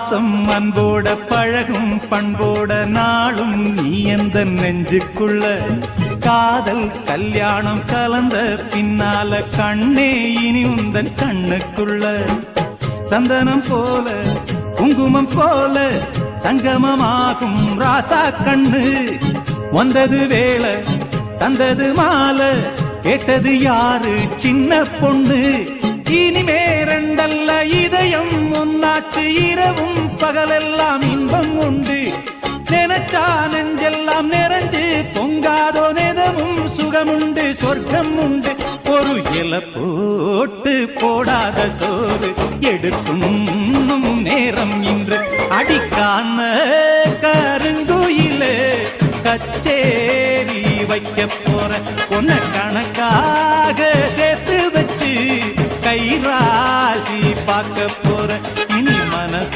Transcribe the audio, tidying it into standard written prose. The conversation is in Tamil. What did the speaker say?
பாசம் அன்போட பழகும் பண்போட நாளும் நீ எந்த நெஞ்சுக்குள்ள காதல் கல்யாணம் கலந்த பின்னால கண்ணே இனி உந்தன் கண்ணுக்குள்ள சந்தனம் போல குங்குமம் போல சங்கமமாகும் ராசா கண்ணு வந்தது வேளை தந்தது மாலை கேட்டது யாரு சின்ன பொண்ணு இனிமே ரெண்டல்ல இதயம் ஒன்னாச்சு இரவும் பகலெல்லாம் இன்பம் உண்டு நினைச்சா நெஞ்செல்லாம் நிறைஞ்சு பொங்காதோ நெதமும் சுகமுண்டு சொர்க்கம் உண்டு ஒரு இலை போட்டு போடாத சோறு எடுக்கும் நேரம் இன்று அடிக்கான கருங்குயிலே கச்சேரி வைக்க போற உன்னை கணக்காக சேர்த்து